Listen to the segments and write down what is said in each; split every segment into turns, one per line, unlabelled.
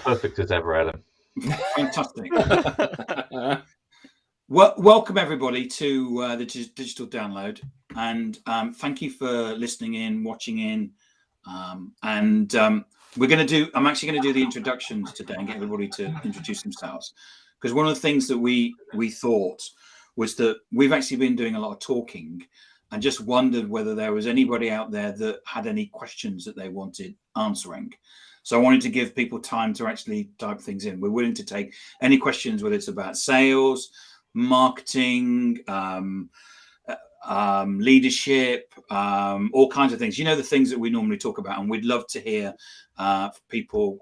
Perfect as ever, Adam.
Fantastic. Well, welcome everybody to the digital download, and thank you for listening in, watching in, and we're going to do. I'm actually going to do the introductions today and get everybody to introduce themselves, because one of the things that we thought was that we've actually been doing a lot of talking, and just wondered whether there was anybody out there that had any questions that they wanted answering. So I wanted to give people time to actually type things in. We're willing to take any questions, whether it's about sales, marketing, leadership, all kinds of things. You know, the things that we normally talk about, and we'd love to hear people,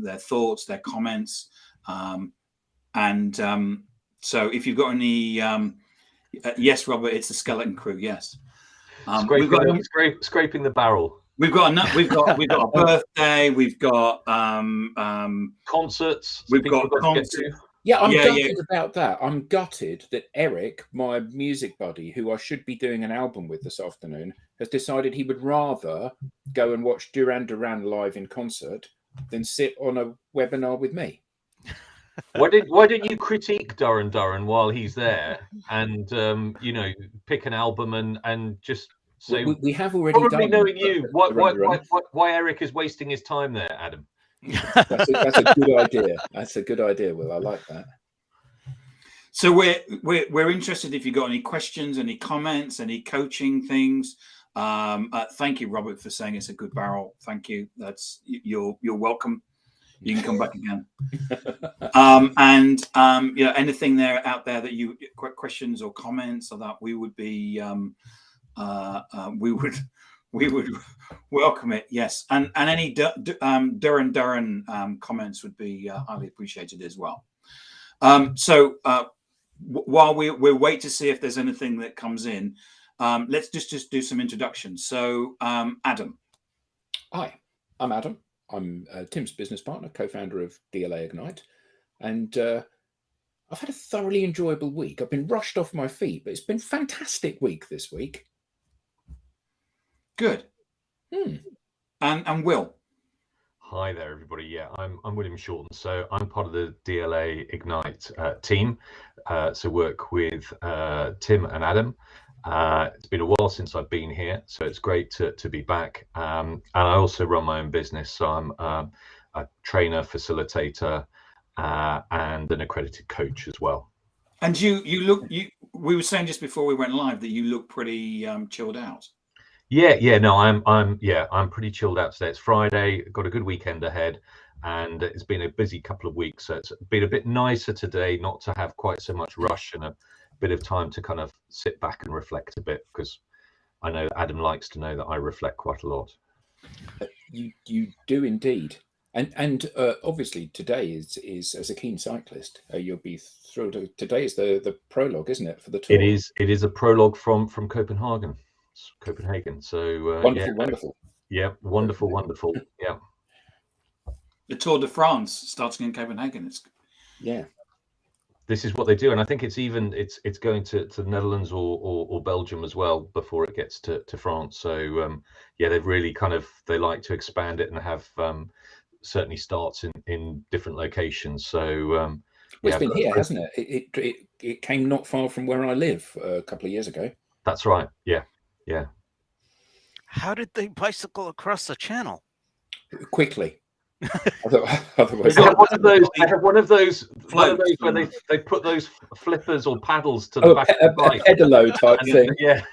their thoughts, their comments. So if you've got any, yes, Robert, it's the skeleton crew. Yes,
scraping the barrel.
We've got a birthday. We've got
concerts.
We've got concerts.
Yeah, I'm gutted about that. I'm gutted that Eric, my music buddy, who I should be doing an album with this afternoon, has decided he would rather go and watch Duran Duran live in concert than sit on a webinar with me.
Why don't you critique Duran Duran while he's there, and pick an album and just say
we have already
probably
done
knowing you why Eric is wasting his time there, Adam.
That's a good idea. That's a good idea, Will. I like that.
So we're interested if you've got any questions, any comments, any coaching things. Thank you, Robert, for saying it's a good barrel. Thank you. That's you're welcome. You can come back again. Anything there out there that you questions or comments or that we would be we would welcome it. Yes, and any Duran Duran comments would be highly appreciated as well. While we wait to see if there's anything that comes in, let's just do some introductions. So Adam.
Hi, I'm Adam. I'm Tim's business partner, co-founder of DLA Ignite, and I've had a thoroughly enjoyable week. I've been rushed off my feet, but it's been a fantastic week this week.
Good. And Will.
Hi there, everybody. Yeah, I'm William Shorten. So I'm part of the DLA Ignite team. So work with Tim and Adam. It's been a while since I've been here, so it's great to be back. And I also run my own business, so I'm a trainer, facilitator, and an accredited coach as well.
And we were saying just before we went live that you look pretty chilled out.
Yeah, no, I'm pretty chilled out today. It's Friday, got a good weekend ahead, and it's been a busy couple of weeks. So it's been a bit nicer today, not to have quite so much rush and a bit of time to kind of sit back and reflect a bit, because I know Adam likes to know that I reflect quite a lot.
You do indeed, and obviously today is as a keen cyclist, you'll be thrilled. Today is the prologue, isn't it, for the tour?
It is a prologue from Copenhagen. So
wonderful.
Yeah, wonderful. Yeah.
The Tour de France starting in Copenhagen.
This is what they do, and I think it's going to the Netherlands or Belgium as well before it gets to France. So they've really they like to expand it and have certainly starts in different locations. So
it's been here, hasn't it? It came not far from where I live a couple of years ago.
That's right. Yeah.
How did they bicycle across the channel?
Quickly. Otherwise,
they have one of those where they put those flippers or paddles to the back of the bike.
A pedalo type thing.
Yeah.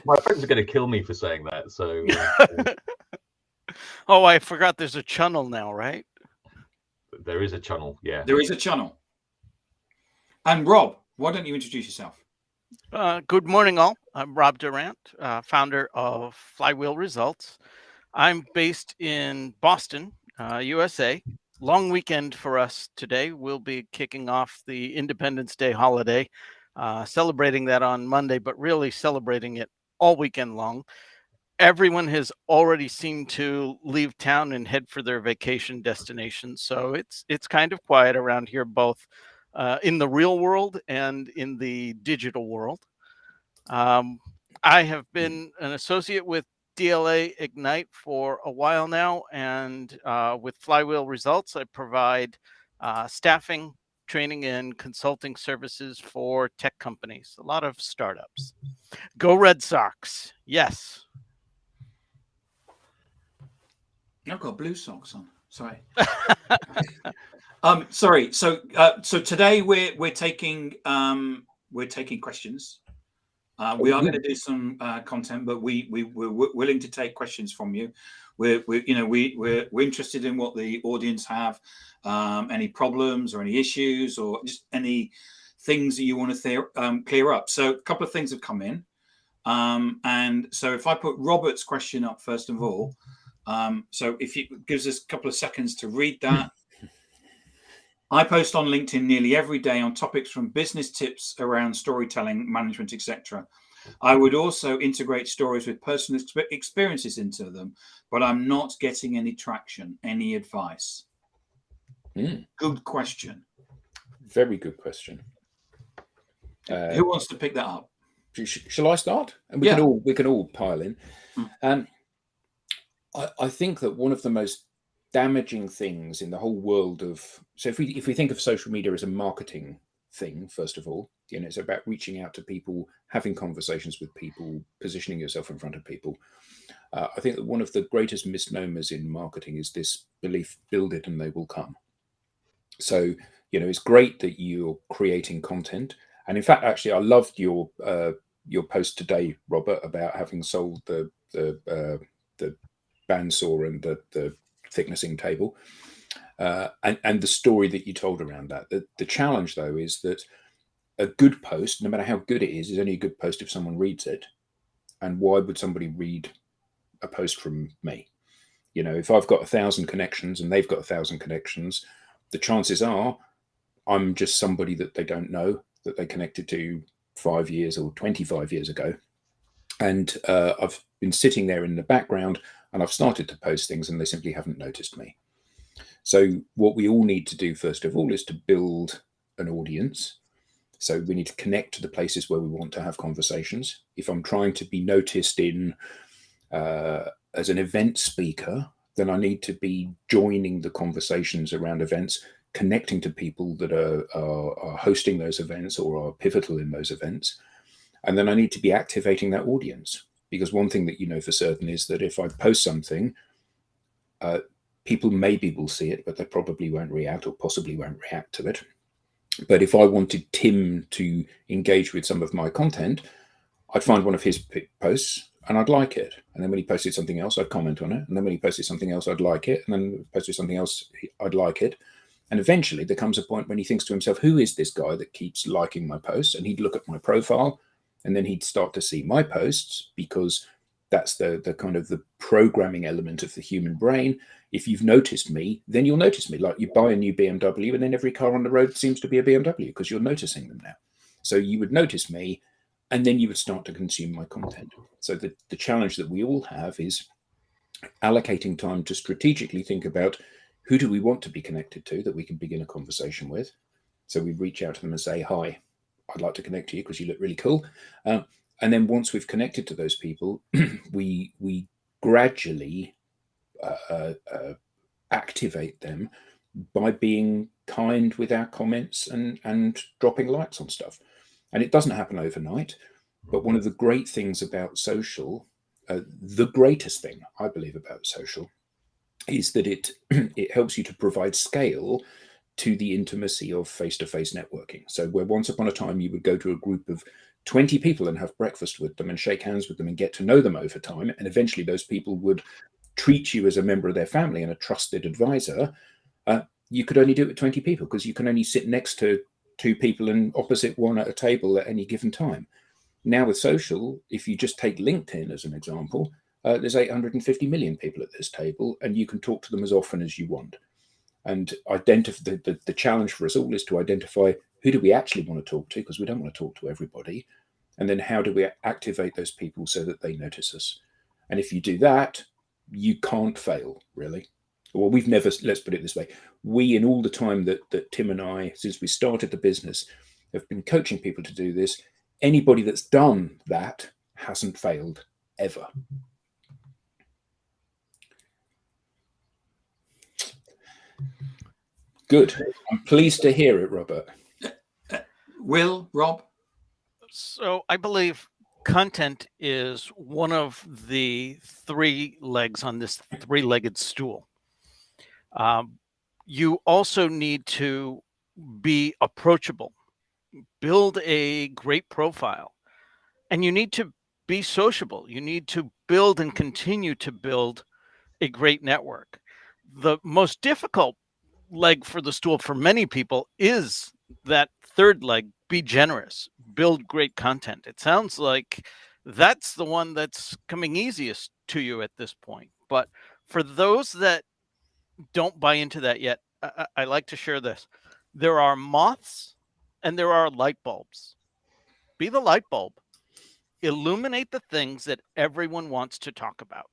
My friends are going to kill me for saying that. So.
Oh, I forgot. There's a channel now, right?
There is a channel. Yeah.
There is a channel. And Rob, why don't you introduce yourself?
Good morning, all. I'm Rob Durant, founder of Flywheel Results. I'm based in Boston, USA. Long weekend for us today. We'll be kicking off the Independence Day holiday, celebrating that on Monday, but really celebrating it all weekend long. Everyone has already seemed to leave town and head for their vacation destinations. So it's kind of quiet around here, both in the real world and in the digital world. I have been an associate with DLA Ignite for a while now, and with Flywheel Results, I provide staffing, training, and consulting services for tech companies, a lot of startups. Go Red Sox. Yes.
I've got blue socks on. Sorry. Sorry. So today we're taking questions. We are going to do some content, but we're willing to take questions from you. We're interested in what the audience have, any problems or any issues or just any things that you want to clear up. So a couple of things have come in, and so if I put Robert's question up first of all, so if it gives us a couple of seconds to read that. I post on LinkedIn nearly every day on topics from business tips around storytelling, management, etc. I would also integrate stories with personal experiences into them, but I'm not getting any traction. Any advice? Good question.
Very good question.
Who wants to pick that up?
Shall I start? And we can all pile in. I think that one of the most damaging things in the whole world of, so if we think of social media as a marketing thing, first of all, it's about reaching out to people, having conversations with people, positioning yourself in front of people. I think that one of the greatest misnomers in marketing is this belief: build it and they will come. So it's great that you're creating content, and in fact, actually, I loved your post today, Robert, about having sold the bandsaw and the thicknessing table, and the story that you told around that. The challenge, though, is that a good post, no matter how good it is only a good post if someone reads it. And why would somebody read a post from me? If I've got 1,000 connections and they've got 1,000 connections, the chances are I'm just somebody that they don't know, that they connected to 5 years or 25 years ago. And I've been sitting there in the background and I've started to post things and they simply haven't noticed me. So what we all need to do, first of all, is to build an audience. So we need to connect to the places where we want to have conversations. If I'm trying to be noticed as an event speaker, then I need to be joining the conversations around events, connecting to people that are hosting those events or are pivotal in those events. And then I need to be activating that audience, because one thing that for certain is that if I post something, people maybe will see it, but they probably won't react or possibly won't react to it. But if I wanted Tim to engage with some of my content, I'd find one of his posts and I'd like it. And then when he posted something else, I'd comment on it. And then when he posted something else, I'd like it. And then posted something else, I'd like it. And eventually there comes a point when he thinks to himself, who is this guy that keeps liking my posts? And he'd look at my profile and then he'd start to see my posts, because that's the kind of the programming element of the human brain. If you've noticed me, then you'll notice me. Like you buy a new BMW and then every car on the road seems to be a BMW because you're noticing them now. So you would notice me and then you would start to consume my content. So the challenge that we all have is allocating time to strategically think about who do we want to be connected to that we can begin a conversation with. So we reach out to them and say, hi, I'd like to connect to you because you look really cool. And then once we've connected to those people, we gradually activate them by being kind with our comments and dropping likes on stuff. And it doesn't happen overnight. But one of the great things about social, the greatest thing I believe about social, is that it helps you to provide scale to the intimacy of face-to-face networking. So where once upon a time you would go to a group of 20 people and have breakfast with them and shake hands with them and get to know them over time, and eventually those people would treat you as a member of their family and a trusted advisor, you could only do it with 20 people because you can only sit next to 2 people and opposite one at a table at any given time. Now with social, if you just take LinkedIn as an example, there's 850 million people at this table and you can talk to them as often as you want. And the challenge for us all is to identify who do we actually want to talk to, because we don't want to talk to everybody. And then how do we activate those people so that they notice us? And if you do that, you can't fail, really. Well, we've never, let's put it this way, we in all the time that Tim and I, since we started the business, have been coaching people to do this. Anybody that's done that hasn't failed ever. Good. I'm pleased to hear it, Robert.
Will, Rob?
So I believe content is one of the three legs on this three-legged stool. You also need to be approachable, build a great profile, and you need to be sociable. You need to build and continue to build a great network. The most difficult leg for the stool for many people is that third leg: be generous, build great content. It sounds like that's the one that's coming easiest to you at this point. But for those that don't buy into that yet, I like to share this. There are moths and there are light bulbs. Be the light bulb. Illuminate the things that everyone wants to talk about.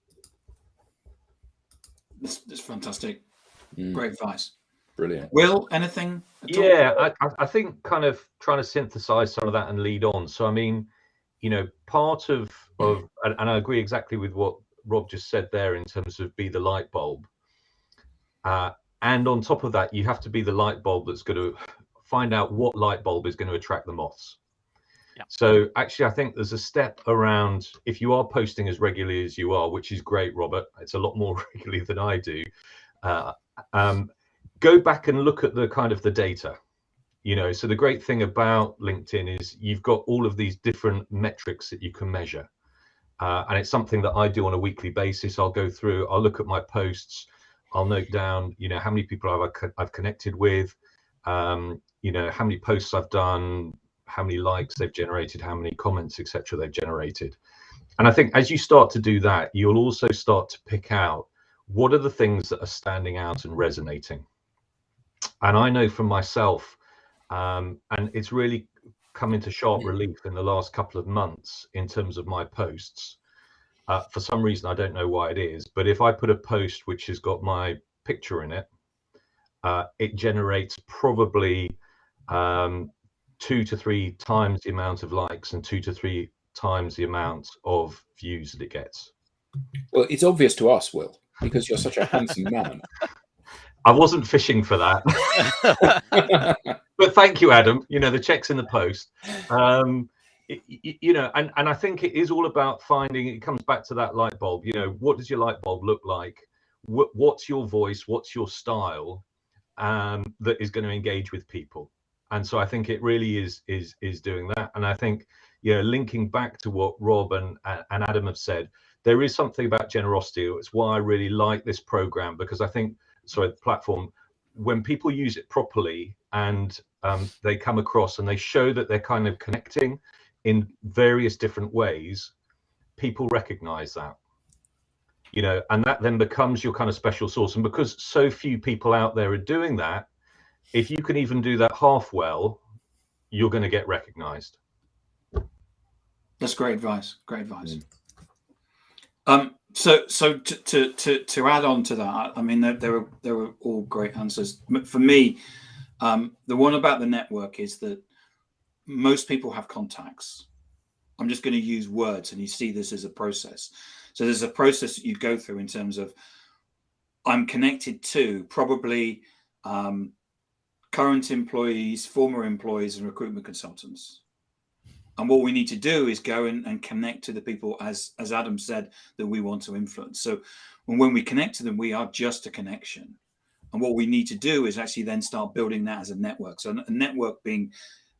That's fantastic. Great advice.
Brilliant.
Will, anything at all?
Yeah, I think kind of trying to synthesize some of that and lead on. So, I mean, you know, part of and I agree exactly with what Rob just said there in terms of be the light bulb. And on top of that, you have to be the light bulb that's going to find out what light bulb is going to attract the moths.
Yeah.
So actually, I think there's a step around, if you are posting as regularly as you are, which is great, Robert, it's a lot more regularly than I do. Go back and look at the kind of the data, you know. So the great thing about LinkedIn is you've got all of these different metrics that you can measure. And it's something that I do on a weekly basis. I'll go through, I'll look at my posts, I'll note down, you know, how many people I've connected with, you know, how many posts I've done, how many likes they've generated, how many comments, etc. they've generated. And I think as you start to do that, you'll also start to pick out what are the things that are standing out and resonating. And I know from myself, and it's really come into sharp relief in the last couple of months in terms of my posts. For some reason, I don't know why it is, but if I put a post which has got my picture in it, it generates probably 2 to 3 times the amount of likes and 2 to 3 times the amount of views that it gets.
Well, it's obvious to us, Will, because you're such a handsome man.
I wasn't fishing for that. But thank you, Adam. You know, the check's in the post. You know, and I think it is all about finding, it comes back to that light bulb. You know, what does your light bulb look like? What's your voice? What's your style that is going to engage with people? And so I think it really is doing that. And I think, you know, linking back to what Rob and Adam have said, there is something about generosity. It's why I really like this program, because I think, sorry, the platform, when people use it properly and they come across and they show that they're kind of connecting in various different ways, people recognize that, you know, and that then becomes your kind of special sauce. And because so few people out there are doing that, if you can even do that half well, you're going to get recognized.
That's great advice. Great advice. So to add on to that, I mean, there were all great answers. For me, the one about the network is that most people have contacts. I'm just going to use words, and you see this as a process. So there's a process that you go through in terms of, I'm connected to probably current employees, former employees, and recruitment consultants. And what we need to do is go and connect to the people, as Adam said, that we want to influence. So when we connect to them, we are just a connection. And what we need to do is actually then start building that as a network. So a network being,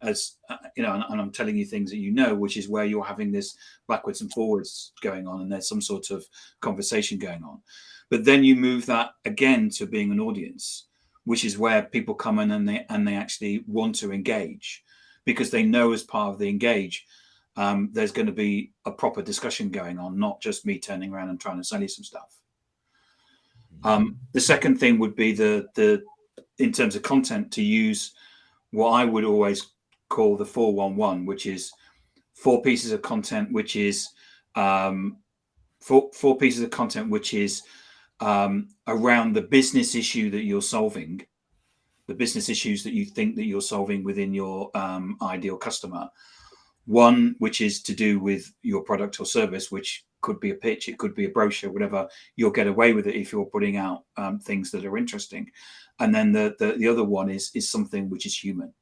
as you know, and I'm telling you things that you know, which is where you're having this backwards and forwards going on, and there's some sort of conversation going on. But then you move that again to being an audience, which is where people come in and they actually want to engage, because they know as part of the engage, there's going to be a proper discussion going on, not just me turning around and trying to sell you some stuff. The second thing would be the in terms of content, to use what I would always call the 411, which is 4 pieces of content, which is four pieces of content, which is around the business issue that you're solving, the business issues that you think that you're solving within your ideal customer. One which is to do with your product or service, which could be a pitch, it could be a brochure, whatever. You'll get away with it if you're putting out things that are interesting. And then the other one is something which is human.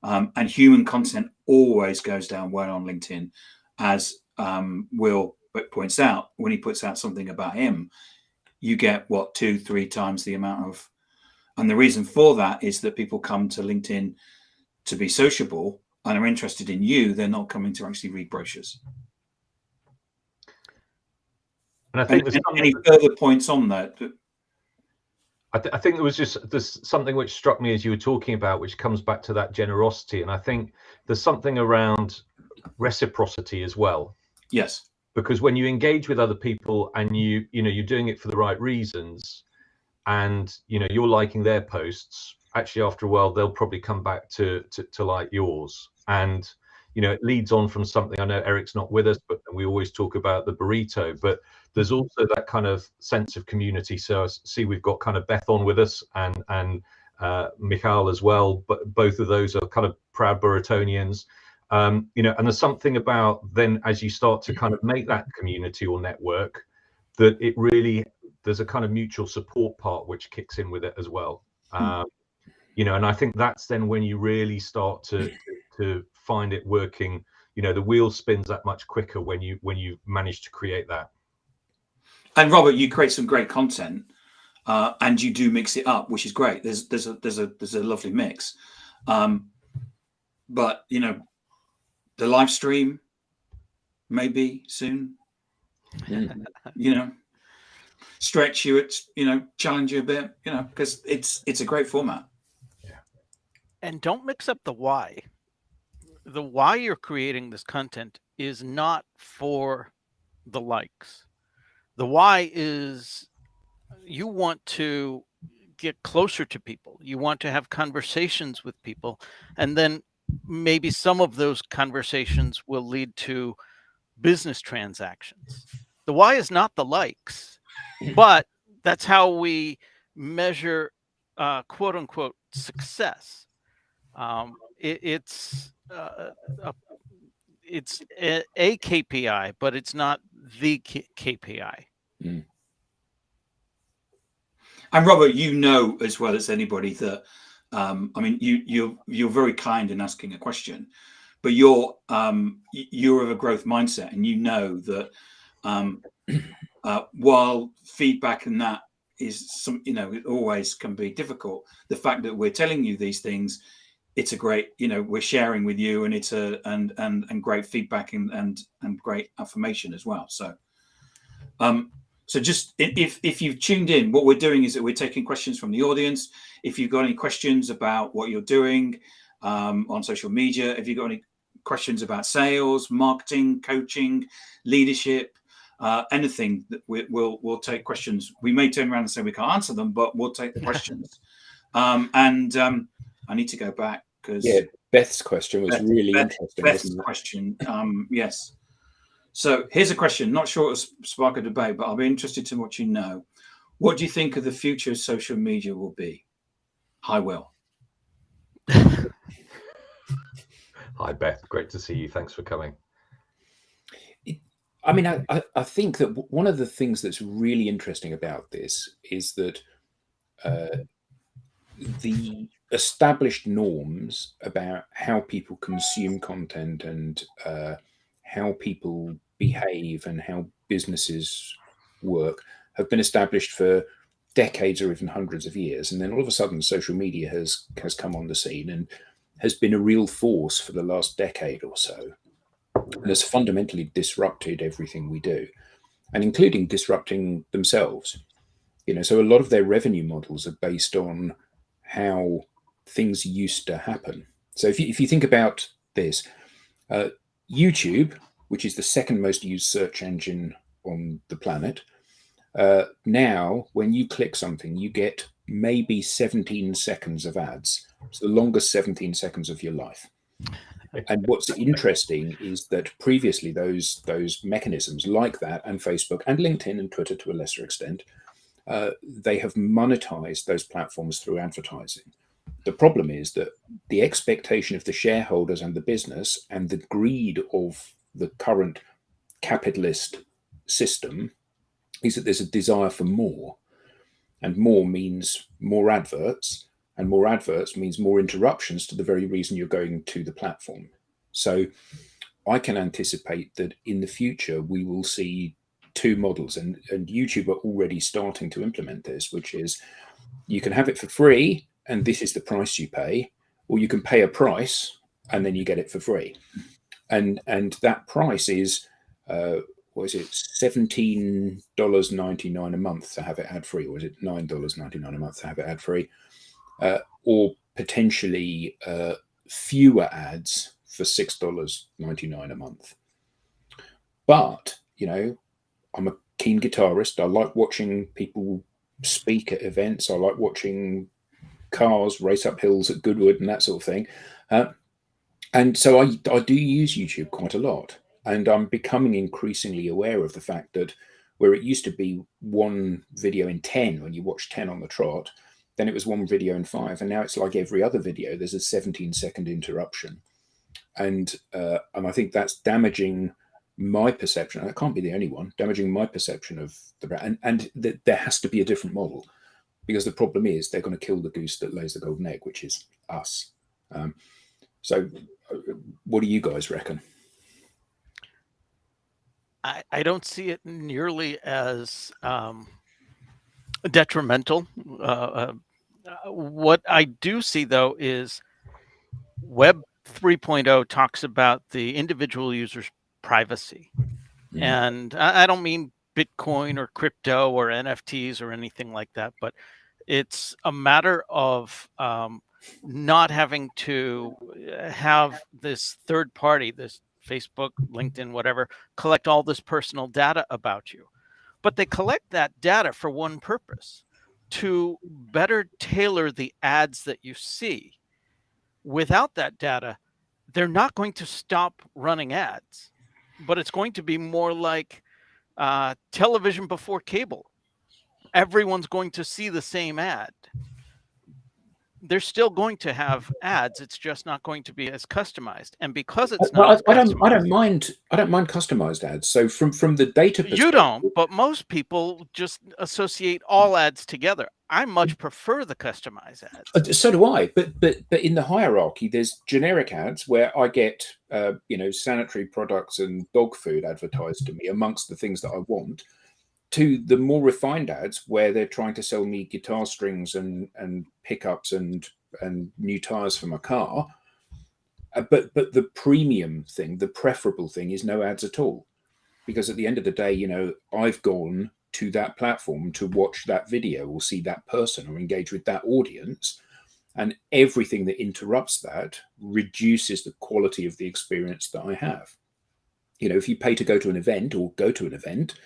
And human content always goes down well on LinkedIn, as Will points out. When he puts out something about him, you get 2-3 times the amount of. And the reason for that is that people come to LinkedIn to be sociable and are interested in you. They're not coming to actually read brochures.
And I think
any further points on that?
I think there's something which struck me as you were talking about, which comes back to that generosity. And I think there's something around reciprocity as well.
Yes.
Because when you engage with other people and you're doing it for the right reasons, and you're liking their posts, actually after a while they'll probably come back to like yours. And it leads on from something. I know Eric's not with us, but we always talk about the burrito, but there's also that kind of sense of community. So I see we've got kind of Beth on with us and Michal as well, but both of those are kind of proud Burritonians. And there's something about then as you start to kind of make that community or network, that it really, there's a kind of mutual support part which kicks in with it as well. And I think that's then when you really start to find it working. The wheel spins that much quicker when you manage to create that.
And Robert, you create some great content, and you do mix it up, which is great. There's a lovely mix, but the live stream maybe soon. Stretch you, challenge you a bit, because it's a great format.
Yeah.
And don't mix up the why. The why you're creating this content is not for the likes. The why is you want to get closer to people. You want to have conversations with people. And then maybe some of those conversations will lead to business transactions. The why is not the likes, but that's how we measure quote unquote success. It's a KPI, but it's not the KPI.
Mm.
And Robert, as well as anybody that, you're very kind in asking a question, but you're of a growth mindset, and that while feedback and that is it always can be difficult. The fact that we're telling you these things, it's a great, we're sharing with you, and it's and great feedback and great affirmation as well. So, so just if you've tuned in, what we're doing is that we're taking questions from the audience. If you've got any questions about what you're doing on social media, if you've got any questions about sales, marketing, coaching, leadership, anything, that we'll take questions. We may turn around and say we can't answer them, but we'll take the questions. I need to go back because
Beth's question was really interesting.
Beth's question, yes. So here's a question, not sure it'll spark a debate, but I'll be interested to what you know. What do you think of the future of social media will be? Hi, Will.
Hi, Beth. Great to see you. Thanks for coming.
I think that one of the things that's really interesting about this is that the established norms about how people consume content and how people behave and how businesses work have been established for decades or even hundreds of years. And then all of a sudden, social media has come on the scene and has been a real force for the last decade or so, and has fundamentally disrupted everything we do, and including disrupting themselves. So a lot of their revenue models are based on how things used to happen. So if you think about this, YouTube, which is the second most used search engine on the planet, now when you click something, you get maybe 17 seconds of ads. It's the longest 17 seconds of your life. And what's interesting is that previously those mechanisms like that, and Facebook and LinkedIn and Twitter to a lesser extent, they have monetized those platforms through advertising. The problem is that the expectation of the shareholders and the business and the greed of the current capitalist system is that there's a desire for more, and more means more adverts, and more adverts means more interruptions to the very reason you're going to the platform. So I can anticipate that in the future we will see two models, and YouTube are already starting to implement this, which is you can have it for free and this is the price you pay, or you can pay a price and then you get it for free. And that price is what is it, $17.99 a month to have it ad free, or is it $9.99 a month to have it ad free, or potentially fewer ads for $6.99 a month. But I'm a keen guitarist. I like watching people speak at events. I like watching cars race up hills at Goodwood and that sort of thing. And so I do use YouTube quite a lot. And I'm becoming increasingly aware of the fact that where it used to be one video in 10, when you watch 10 on the trot, then it was one video in 5. And now it's like every other video, there's a 17-second interruption. And I think that's damaging my perception. I can't be the only one, damaging my perception of the brand. And there has to be a different model, because the problem is they're going to kill the goose that lays the golden egg, which is us. So what do you guys reckon?
I don't see it nearly as detrimental. What I do see, though, is Web 3.0 talks about the individual user's privacy. Mm. And I don't mean Bitcoin or crypto or NFTs or anything like that, but it's a matter of not having to have this third party, this Facebook, LinkedIn, whatever, collect all this personal data about you. But they collect that data for one purpose: to better tailor the ads that you see. Without that data, they're not going to stop running ads, but it's going to be more like television before cable. Everyone's going to see the same ad. They're still going to have ads. It's just not going to be as customized. And because it's not,
I don't mind customized ads. So from the data perspective,
you don't, but most people just associate all ads together. I much prefer the customized ads.
So do I. But in the hierarchy, there's generic ads where I get sanitary products and dog food advertised to me amongst the things that I want, to the more refined ads where they're trying to sell me guitar strings and pickups and new tires for my car. But the premium thing, the preferable thing, is no ads at all. Because at the end of the day, I've gone to that platform to watch that video or see that person or engage with that audience. And everything that interrupts that reduces the quality of the experience that I have. If you pay to go to an event or go to an event,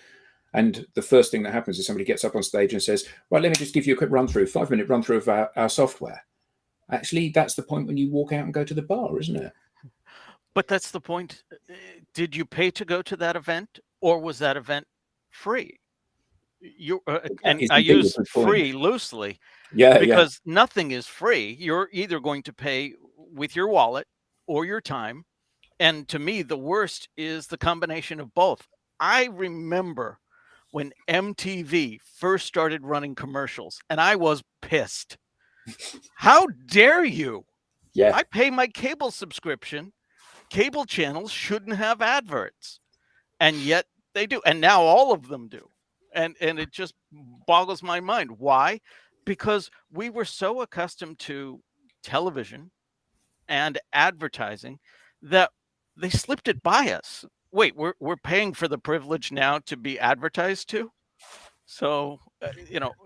and the first thing that happens is somebody gets up on stage and says, right, let me just give you a quick 5-minute run through of our software. Actually, that's the point when you walk out and go to the bar, isn't it?
But that's the point. Did you pay to go to that event, or was that event free? I use free loosely, because nothing is free. You're either going to pay with your wallet or your time. And to me, the worst is the combination of both. I remember when MTV first started running commercials, and I was pissed. How dare you?
Yeah.
I pay my cable subscription. Cable channels shouldn't have adverts. And yet they do. And now all of them do. And it just boggles my mind. Why? Because we were so accustomed to television and advertising that they slipped it by us. Wait, we're paying for the privilege now to be advertised to? So,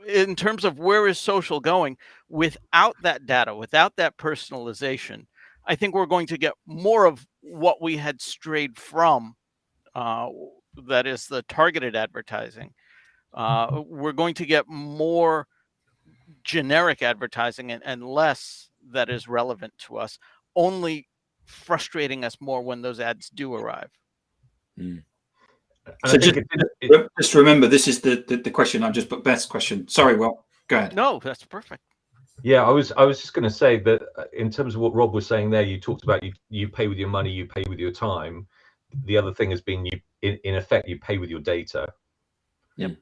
in terms of where is social going, without that data, without that personalization, I think we're going to get more of what we had strayed from, that is the targeted advertising. We're going to get more generic advertising and less that is relevant to us, only frustrating us more when those ads do arrive.
Mm.
So just remember, this is the question I just put. Best question. Sorry, Will, go ahead.
No, that's perfect.
Yeah, I was just going to say that in terms of what Rob was saying there, you talked about you pay with your money, you pay with your time. The other thing has been you in effect you pay with your data.
Yep.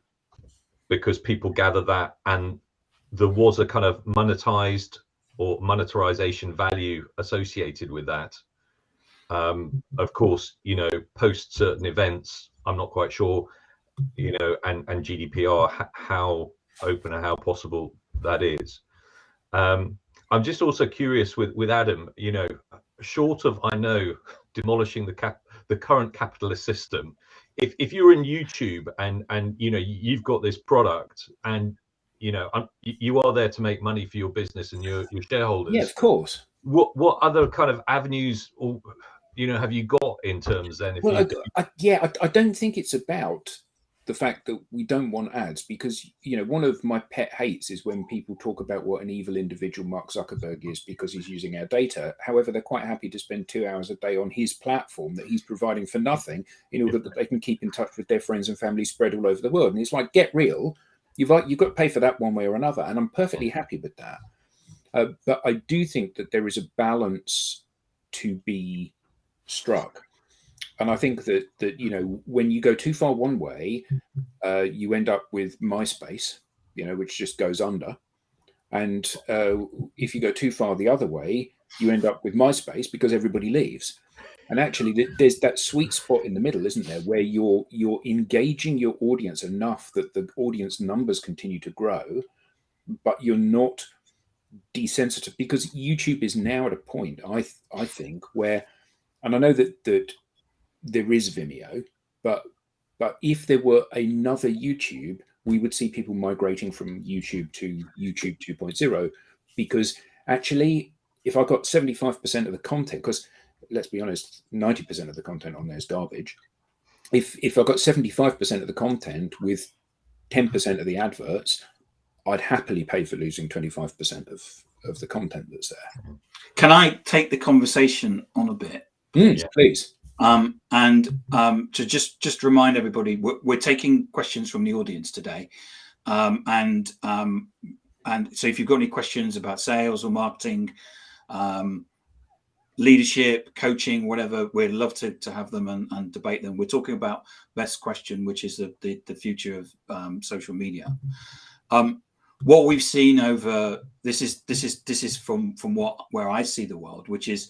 Because people gather that, and there was a kind of monetized or monetization value associated with that. Of course, post certain events, I'm not quite sure, and GDPR, how open and how possible that is. I'm just also curious with Adam, short of, I know, demolishing the current capitalist system, if you're in YouTube and you've got this product and you are there to make money for your business and your shareholders.
Yeah, of course.
What other kind of avenues or have you got in terms then?
I don't think it's about the fact that we don't want ads, because one of my pet hates is when people talk about what an evil individual Mark Zuckerberg is because he's using our data. However, they're quite happy to spend 2 hours a day on his platform that he's providing for nothing in order that they can keep in touch with their friends and family spread all over the world. And it's like, get real. You've got to pay for that one way or another, and I'm perfectly happy with that. But I do think that there is a balance to be struck. And I think that when you go too far one way, you end up with MySpace, which just goes under. And if you go too far the other way, you end up with MySpace because everybody leaves. And actually, there's that sweet spot in the middle, isn't there, where you're engaging your audience enough that the audience numbers continue to grow, but you're not desensitive, because YouTube is now at a point, I think, where, and I know that there is Vimeo, but if there were another YouTube, we would see people migrating from YouTube to YouTube 2.0, because actually, if I got 75% of the content, because let's be honest, 90% of the content on there is garbage. If I got 75% of the content with 10% of the adverts, I'd happily pay for losing 25% of the content that's there.
Can I take the conversation on a bit?
Please.
To just remind everybody, we're taking questions from the audience today, and so if you've got any questions about sales or marketing, leadership, coaching, whatever, we'd love to have them and debate them. We're talking about best question, which is the future of social media. What we've seen over this is from where I see the world, which is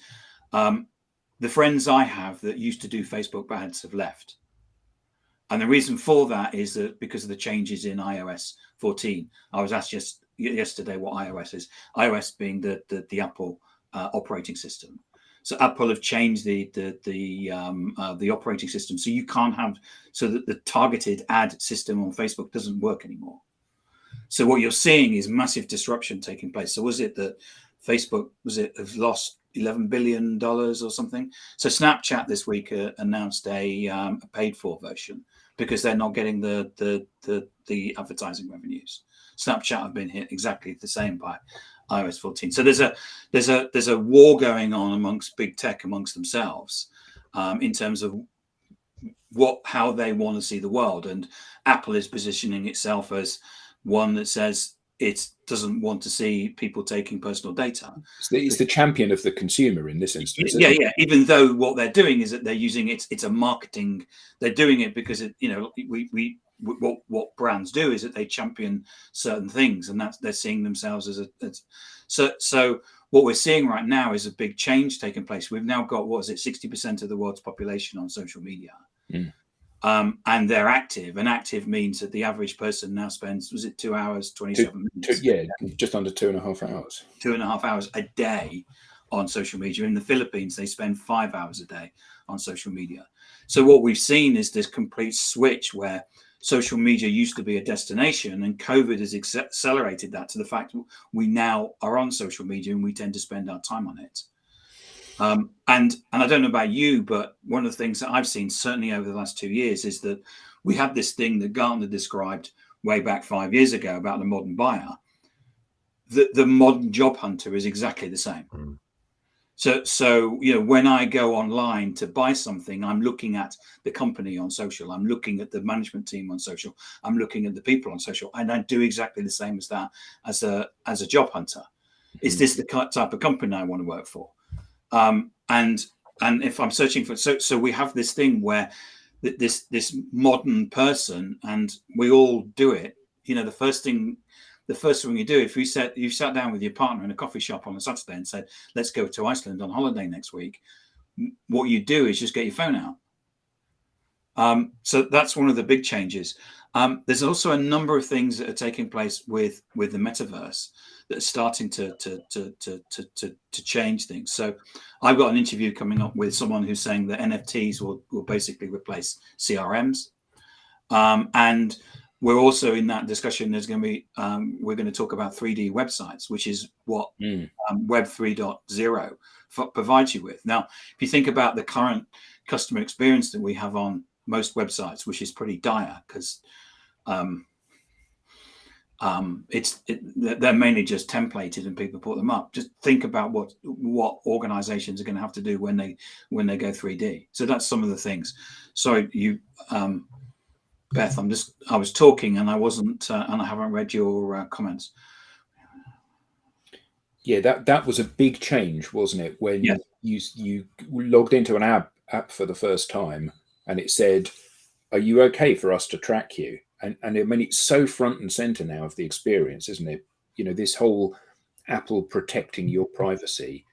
the friends I have that used to do Facebook ads have left. And the reason for that is that because of the changes in iOS 14. I was asked yesterday what iOS is. iOS being the Apple operating system. So Apple have changed the operating system, so you can't have, so that the targeted ad system on Facebook doesn't work anymore. So what you're seeing is massive disruption taking place. So was it that Facebook have lost $11 billion or something? So Snapchat this week announced a paid for version because they're not getting the advertising revenues. Snapchat have been hit exactly the same by iOS 14. So there's a war going on amongst big tech amongst themselves in terms of how they want to see the world. And Apple is positioning itself as one that says it doesn't want to see people taking personal data.
It's the champion of the consumer in this instance.
Yeah. Even though what they're doing is that they're using it's a marketing. They're doing it because what brands do is that they champion certain things, and that's they're seeing themselves as so. What we're seeing right now is a big change taking place. We've now got 60% of the world's population on social media. And they're active, and active means that the average person now spends 2 hours 27 minutes,
just under 2.5 hours
2.5 hours a day on social media. In the Philippines, they spend 5 hours a day on social media. So what we've seen is this complete switch where social media used to be a destination, and COVID has accelerated that to the fact that we now are on social media and we tend to spend our time on it. And I don't know about you, but one of the things that I've seen certainly over the last 2 years is that we have this thing that Gartner described way back 5 years ago about the modern buyer. The modern job hunter is exactly the same. So when I go online to buy something, I'm looking at the company on social. I'm looking at the management team on social. I'm looking at the people on social, and I do exactly the same as that as a job hunter. Is this the type of company I want to work for? And if I'm searching for, so we have this thing where this modern person, and we all do it. You know, the first thing you do, if you sat down with your partner in a coffee shop on a Saturday and said, let's go to Iceland on holiday next week, what you do is just get your phone out. So that's one of the big changes. There's also a number of things that are taking place with the metaverse that are starting to change things. So I've got an interview coming up with someone who's saying that NFTs will basically replace CRMs. And we're also in that discussion. There's going to be we're going to talk about 3D websites, which is what Web 3.0 provides you with. Now, if you think about the current customer experience that we have on most websites, which is pretty dire, because they're mainly just templated and people put them up. Just think about what organizations are going to have to do when they go 3D. So that's some of the things. So you, Beth, I was talking and I wasn't, and I haven't read your comments.
Yeah, that was a big change, wasn't it? When you logged into an app for the first time, and it said, "Are you okay for us to track you?" And I mean, it's so front and center now of the experience, isn't it? You know, this whole Apple protecting your privacy,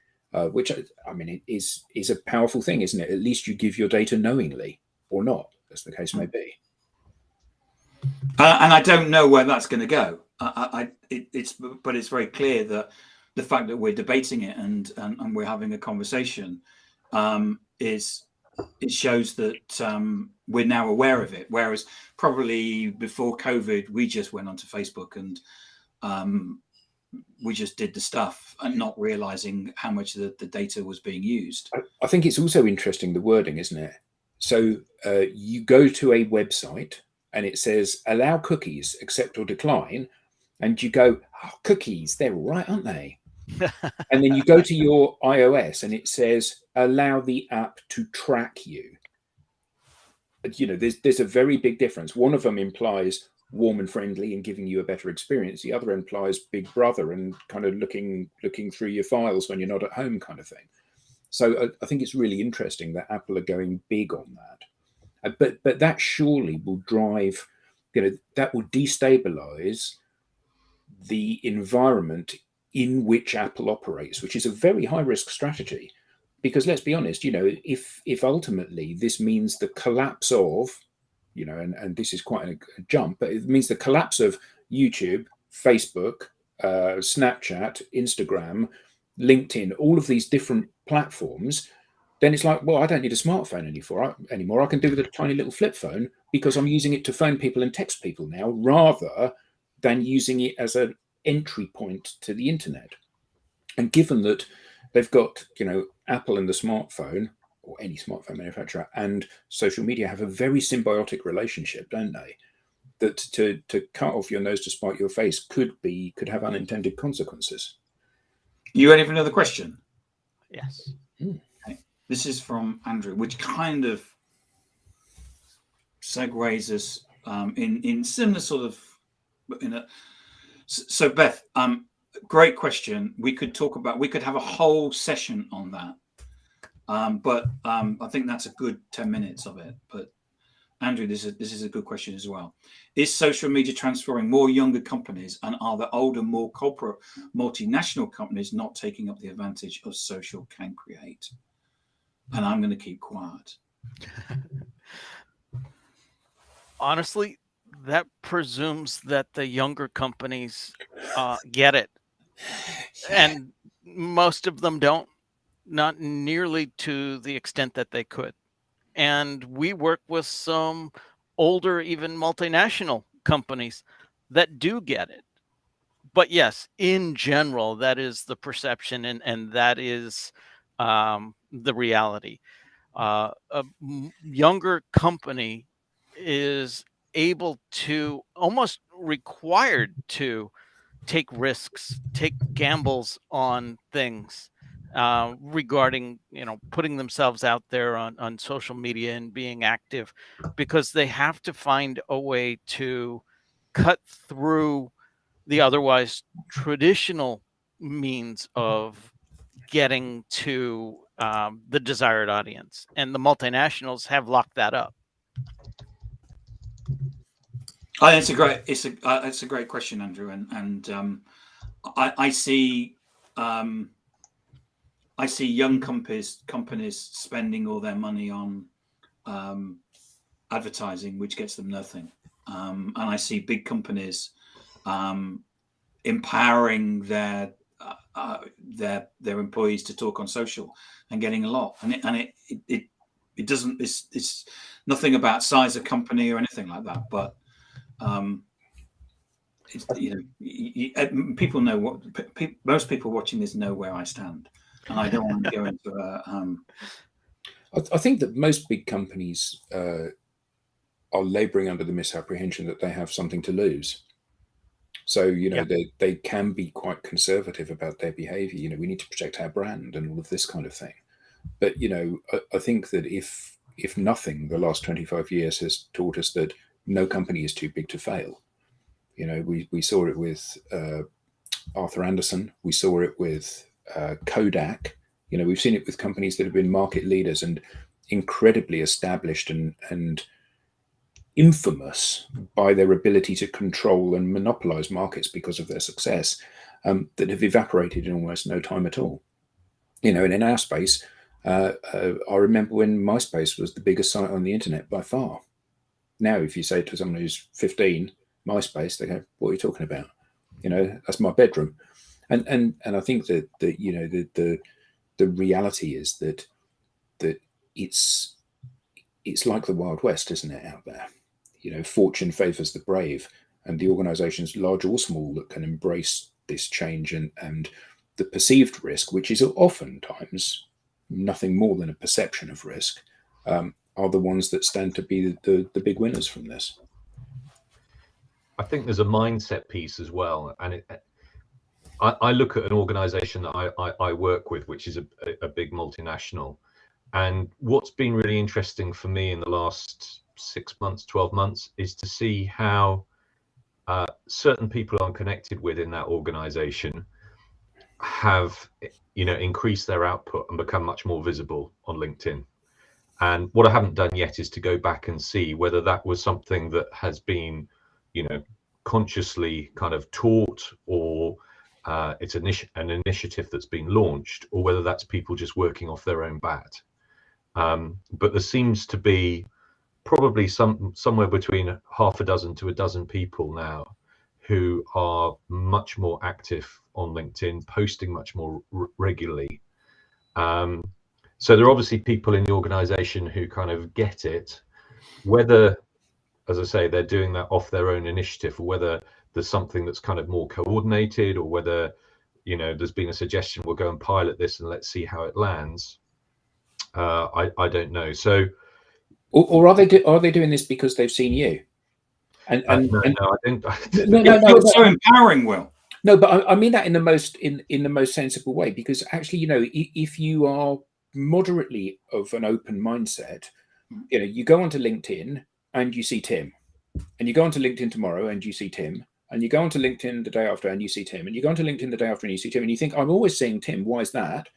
which I mean, is a powerful thing, isn't it? At least you give your data knowingly, or not, as the case may be.
And I don't know where that's going to go. But it's very clear that the fact that we're debating it and we're having a conversation it shows that we're now aware of it. Whereas probably before COVID, we just went onto Facebook and we just did the stuff and not realizing how much the data was being used.
I think it's also interesting, the wording, isn't it? So you go to a website and it says, allow cookies, accept or decline. And you go, oh, cookies, they're all right, aren't they? And then you go to your iOS and it says, allow the app to track you. You know, there's a very big difference. One of them implies warm and friendly and giving you a better experience. The other implies Big Brother and kind of looking through your files when you're not at home, kind of thing. So I think it's really interesting that Apple are going big on that. But that surely will drive, you know, that will destabilize the environment in which Apple operates, which is a very high risk strategy. Because let's be honest, you know, if ultimately this means the collapse of, you know, and this is quite a jump, but it means the collapse of YouTube, Facebook, Snapchat, Instagram, LinkedIn, all of these different platforms, then it's like, well, I don't need a smartphone anymore. I can do with a tiny little flip phone because I'm using it to phone people and text people now, rather than using it as an entry point to the internet. And given that they've got, you know, Apple and the smartphone, or any smartphone manufacturer, and social media have a very symbiotic relationship, don't they? That to cut off your nose to spite your face could have unintended consequences.
You ready for another question?
Yes.
Okay. This is from Andrew, which kind of segues us in similar sort of so Beth, great question. We could have a whole session on that. But I think that's a good 10 minutes of it. But Andrew, this is a good question as well. Is social media transferring more younger companies, and are the older, more corporate, multinational companies not taking up the advantage of social can create? And I'm going to keep quiet.
Honestly, that presumes that the younger companies get it. And most of them don't, not nearly to the extent that they could. And we work with some older, even multinational companies that do get it. But yes, in general, that is the perception, and that is the reality. A younger company is able to, almost required to, take risks, take gambles on things regarding, you know, putting themselves out there on social media and being active, because they have to find a way to cut through the otherwise traditional means of getting to the desired audience, and the multinationals have locked that up.
It's a great question, Andrew, and I see young companies spending all their money on advertising, which gets them nothing, and I see big companies empowering their employees to talk on social and getting a lot, and it doesn't, it's nothing about size of company or anything like that, but people know what most people watching this know where I stand, and I don't want to go into
I think that most big companies are labouring under the misapprehension that they have something to lose. So, they can be quite conservative about their behaviour. We need to protect our brand and all of this kind of thing. But, I think that if nothing, the last 25 years has taught us that no company is too big to fail. We saw it with Arthur Andersen. We saw it with Kodak. We've seen it with companies that have been market leaders and incredibly established and infamous by their ability to control and monopolize markets because of their success, that have evaporated in almost no time at all. And in our space, I remember when MySpace was the biggest site on the internet by far. Now, if you say to someone who's 15, MySpace, they go, "What are you talking about? That's my bedroom." And I think that the reality is that it's like the Wild West, isn't it, out there? Fortune favors the brave, and the organizations, large or small, that can embrace this change and the perceived risk, which is oftentimes nothing more than a perception of risk, are the ones that stand to be the big winners from this.
I think there's a mindset piece as well, and I look at an organization that I work with, which is a big multinational, and what's been really interesting for me in the last 6 months, 12 months, is to see how certain people I'm connected with in that organization have increased their output and become much more visible on LinkedIn. And what I haven't done yet is to go back and see whether that was something that has been consciously kind of taught, or it's an initiative that's been launched, or whether that's people just working off their own bat. But there seems to be probably somewhere between half a dozen to a dozen people now who are much more active on LinkedIn, posting much more regularly. So there are obviously people in the organization who kind of get it, whether, as I say, they're doing that off their own initiative, or whether there's something that's kind of more coordinated, or whether there's been a suggestion, we'll go and pilot this and let's see how it lands. I don't know. So,
or are they doing this because they've seen you?
No, I think
no. It's so empowering, Will.
No, but I mean that in the most sensible way, because actually, if you are moderately of an open mindset, you go onto LinkedIn and you see Tim, and you go onto LinkedIn tomorrow and you see Tim, and you go onto LinkedIn the day after and you see Tim, and you go onto LinkedIn the day after and you see Tim, and you think, I'm always seeing Tim, why is that?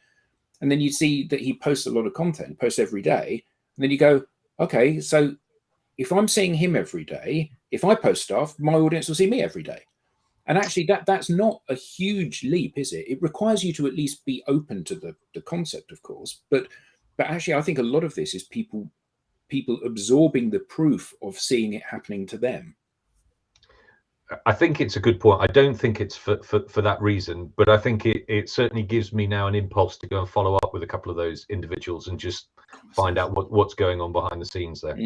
And then you see that he posts a lot of content, posts every day, and then you go, okay, so if I'm seeing him every day, if I post stuff, my audience will see me every day. And actually, that's not a huge leap, is it? It requires you to at least be open to the concept, of course. But actually, I think a lot of this is people absorbing the proof of seeing it happening to them.
I think it's a good point. I don't think it's for that reason, but I think it certainly gives me now an impulse to go and follow up with a couple of those individuals and just find out what's going on behind the scenes there.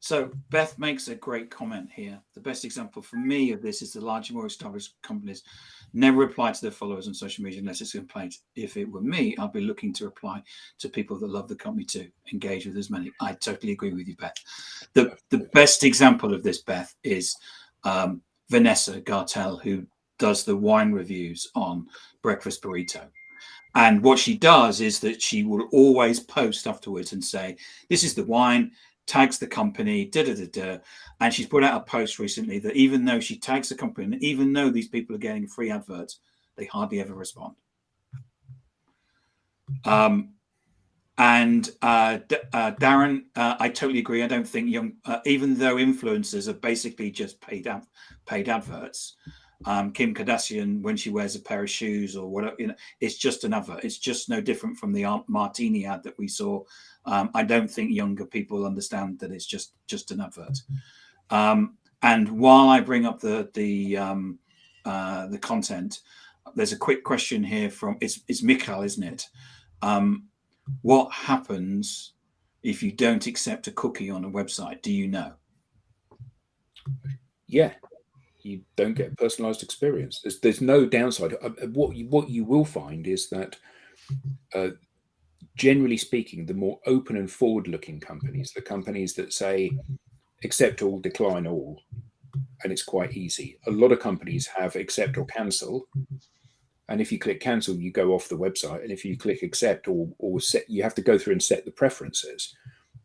So Beth makes a great comment here. The best example for me of this is the larger, more established companies never reply to their followers on social media unless it's a complaint. If it were me, I'd be looking to reply to people that love the company to engage with as many. I totally agree with you, Beth. The best example of this, Beth, is Vanessa Gartel, who does the wine reviews on Breakfast Burrito. And what she does is that she will always post afterwards and say, this is the wine, tags the company, and she's put out a post recently that even though she tags the company, and even though these people are getting free adverts, They hardly ever respond. Darren, I totally agree. I don't think even though influencers are basically just paid adverts, Kim Kardashian, when she wears a pair of shoes or whatever, it's just an advert. It's just no different from the Aunt Martini ad that we saw. I don't think younger people understand that it's just an advert. And while I bring up the content, there's a quick question here from it's Mikhail, isn't it? What happens if you don't accept a cookie on a website? Do you know?
Yeah, you don't get a personalized experience. There's no downside. What you will find is that, generally speaking, the more open and forward-looking companies, the companies that say accept all, decline all, and it's quite easy. A lot of companies have accept or cancel. And if you click cancel, you go off the website. And if you click accept or set, you have to go through and set the preferences.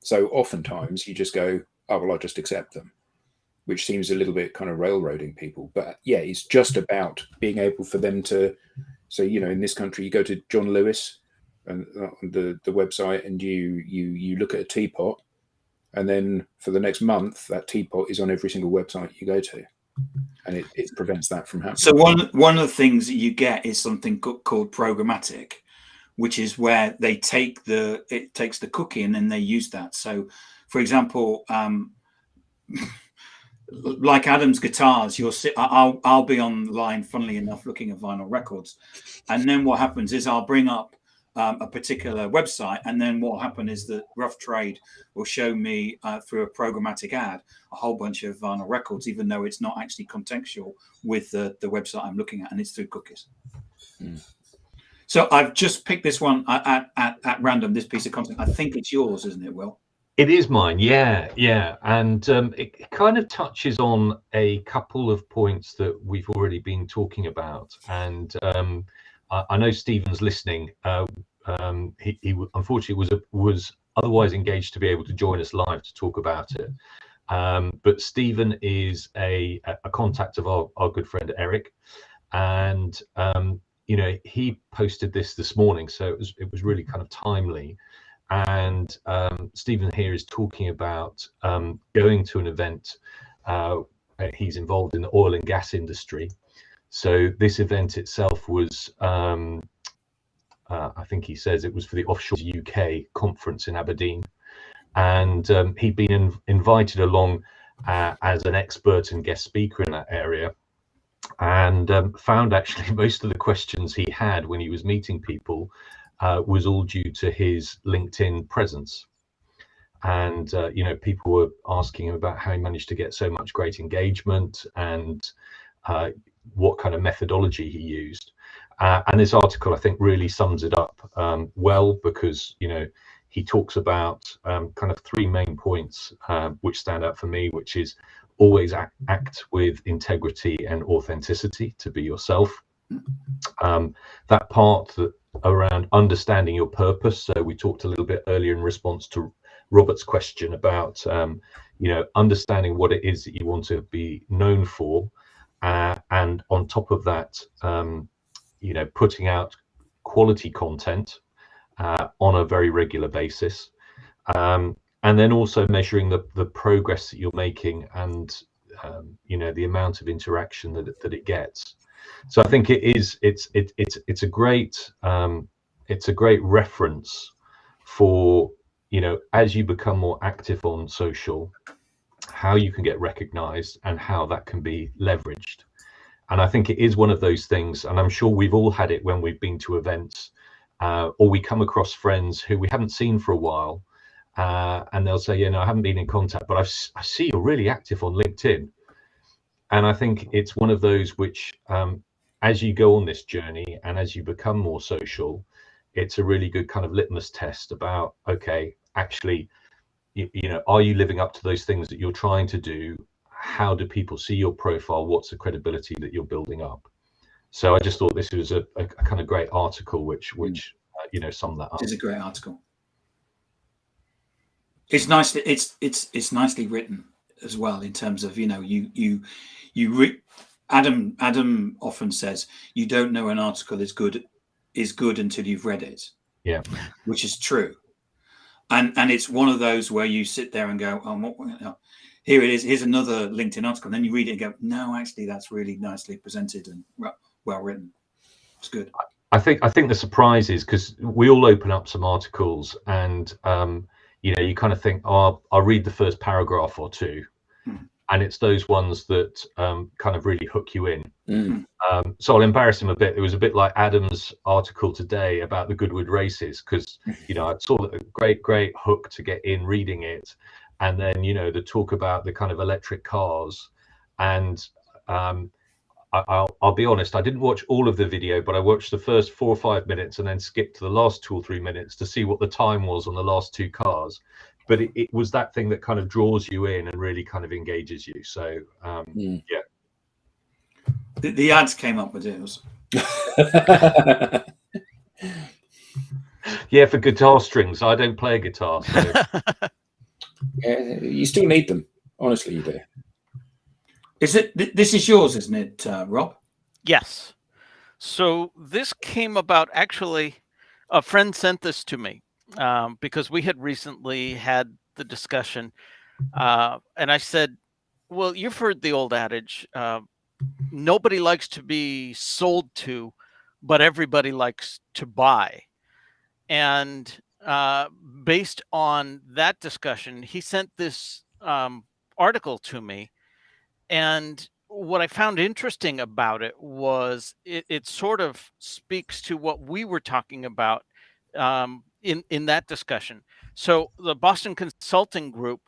So oftentimes you just go, oh, well, I'll just accept them, which seems a little bit kind of railroading people. But yeah, it's just about being able for them to, so, in this country, you go to John Lewis and the website and you look at a teapot. And then for the next month, that teapot is on every single website you go to. And it prevents that from happening.
So one of the things that you get is something called programmatic, which is where it takes the cookie and then they use that. So, for example, like Adam's guitars, I'll be online, funnily enough, looking at vinyl records, and then what happens is I'll bring up a particular website, and then what will happen is that Rough Trade will show me through a programmatic ad a whole bunch of vinyl records, even though it's not actually contextual with the website I'm looking at, and it's through cookies. So I've just picked this one at random, this piece of content. I think it's yours, isn't it, Will?
It is mine, yeah. And it kind of touches on a couple of points that we've already been talking about. And I know Stephen's listening. He unfortunately was otherwise engaged to be able to join us live to talk about it. But Stephen is a contact of our good friend Eric, and he posted this morning, so it was really kind of timely. And Stephen here is talking about going to an event. He's involved in the oil and gas industry. So this event itself was, I think he says it was for the Offshore UK conference in Aberdeen. And he'd been invited along as an expert and guest speaker in that area, and found actually most of the questions he had when he was meeting people was all due to his LinkedIn presence. And people were asking him about how he managed to get so much great engagement and what kind of methodology he used. And this article, I think, really sums it up well, because he talks about kind of three main points which stand out for me, which is always act with integrity and authenticity, to be yourself. That part around understanding your purpose. So we talked a little bit earlier in response to Robert's question about understanding what it is that you want to be known for, and on top of that, putting out quality content on a very regular basis, and then also measuring the progress that you're making, and the amount of interaction that it gets. So I think it's a great reference for as you become more active on social, how you can get recognized and how that can be leveraged. And I think it is one of those things, and I'm sure we've all had it when we've been to events, or we come across friends who we haven't seen for a while, and they'll say, I haven't been in contact, but I see you're really active on LinkedIn. And I think it's one of those which, as you go on this journey and as you become more social, it's a really good kind of litmus test about, okay, actually, are you living up to those things that you're trying to do? How do people see your profile? What's the credibility that you're building up? So I just thought this was a kind of great article which summed that up.
It is a great article. It's nice. It's nicely written as well, in terms of you Adam often says, you don't know an article is good until you've read it.
Yeah.
Which is true. And it's one of those where you sit there and go, oh, here it is. Here's another LinkedIn article. And then you read it and go, no, actually, that's really nicely presented and well written. It's good.
I think the surprise is because we all open up some articles and, you kind of think, oh, I'll read the first paragraph or two. And it's those ones that kind of really hook you in. So I'll embarrass him a bit. It was a bit like Adam's article today about the Goodwood races, because I saw a great hook to get in reading it, and then the talk about the kind of electric cars, and I'll be honest, I didn't watch all of the video, but I watched the first 4 or 5 minutes and then skipped to the last 2 or 3 minutes to see what the time was on the last 2 cars. But it was that thing that kind of draws you in and really kind of engages you. So yeah.
The ads came up with it.
Yeah, for guitar strings. I don't play a guitar. So.
Yeah, you still need them. Honestly, you do.
This is yours, isn't it, Rob?
Yes. So this came about, actually, a friend sent this to me because we had recently had the discussion. And I said, well, you've heard the old adage, nobody likes to be sold to, but everybody likes to buy. And based on that discussion, he sent this article to me. And what I found interesting about it was it sort of speaks to what we were talking about in that discussion. So the Boston Consulting Group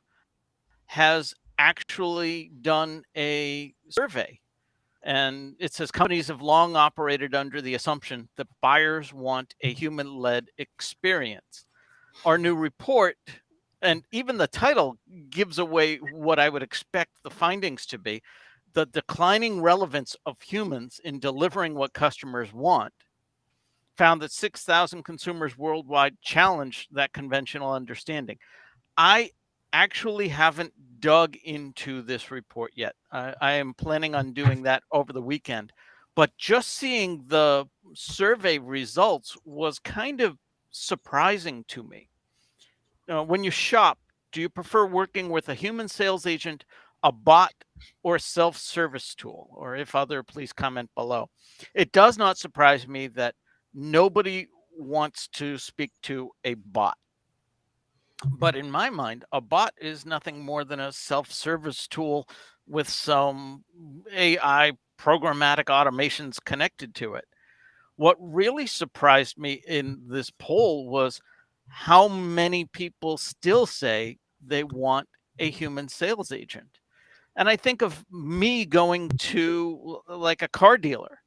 has actually done a survey, and it says companies have long operated under the assumption that buyers want a human-led experience. Our new report, and even the title gives away what I would expect the findings to be, the declining relevance of humans in delivering what customers want, found that 6,000 consumers worldwide challenged that conventional understanding. I actually haven't dug into this report yet. I am planning on doing that over the weekend. But just seeing the survey results was kind of surprising to me. When you shop, do you prefer working with a human sales agent, a bot, or a self-service tool? Or if other, please comment below. It does not surprise me that nobody wants to speak to a bot. But in my mind, a bot is nothing more than a self-service tool with some AI programmatic automations connected to it. What really surprised me in this poll was how many people still say they want a human sales agent. And I think of me going to like a car dealer.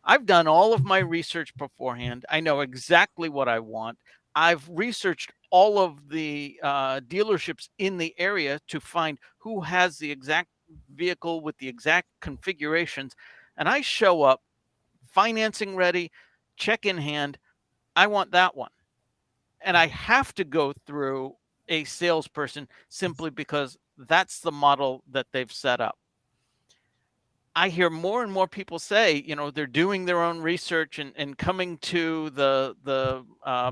I've done all of my research beforehand. I know exactly what I want. I've researched all of the dealerships in the area to find who has the exact vehicle with the exact configurations. And I show up, financing ready, check in hand. I want that one. And I have to go through a salesperson simply because that's the model that they've set up. I hear more and more people say, they're doing their own research and coming to the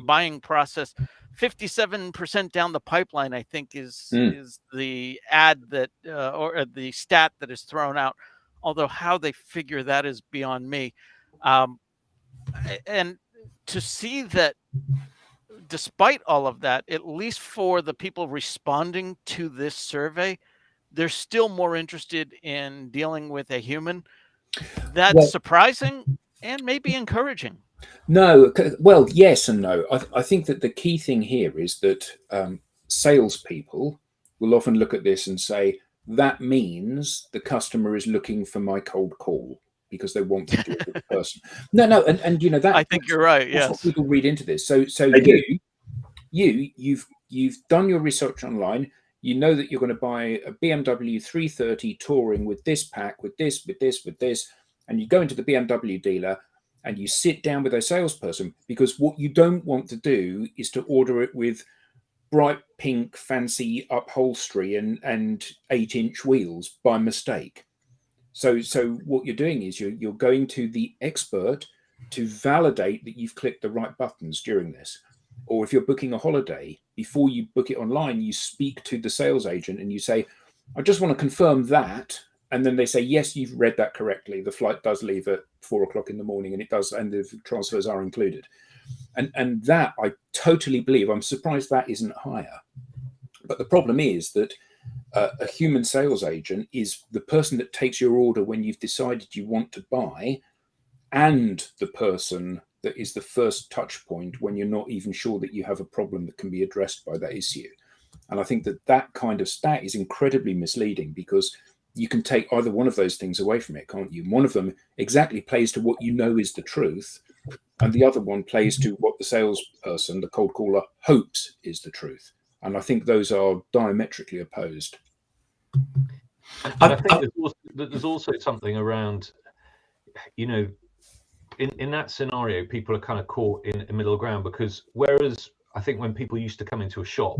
buying process. 57% down the pipeline, I think, is the ad that or the stat that is thrown out. Although how they figure that is beyond me. And to see that, despite all of that, at least for the people responding to this survey, they're still more interested in dealing with a human. That's surprising and maybe encouraging.
No, well, yes and no. I think that the key thing here is that salespeople will often look at this and say, that means the customer is looking for my cold call because they want to deal with the person. No, and that.
I think you're right.
That's
yes,
what people read into this. So you've done your research online. You know that you're going to buy a BMW 330 Touring with this pack, with this, and you go into the BMW dealer and you sit down with a salesperson, because what you don't want to do is to order it with bright pink fancy upholstery and 8-inch wheels by mistake. So what you're doing is you're going to the expert to validate that you've clicked the right buttons during this. Or if you're booking a holiday, before you book it online, you speak to the sales agent and you say, I just want to confirm that. And then they say, yes, you've read that correctly. The flight does leave at 4 o'clock in the morning, and it does, and the transfers are included. And that I totally believe. I'm surprised that isn't higher. But the problem is that a human sales agent is the person that takes your order when you've decided you want to buy, and the person that is the first touch point when you're not even sure that you have a problem that can be addressed by that issue. And I think that that kind of stat is incredibly misleading, because you can take either one of those things away from it, can't you? One of them exactly plays to what you know is the truth, and the other one plays to what the salesperson, the cold caller, hopes is the truth. And I think those are diametrically opposed.
And I think there's also something around, you know, in that scenario, people are kind of caught in a middle ground, because whereas I think when people used to come into a shop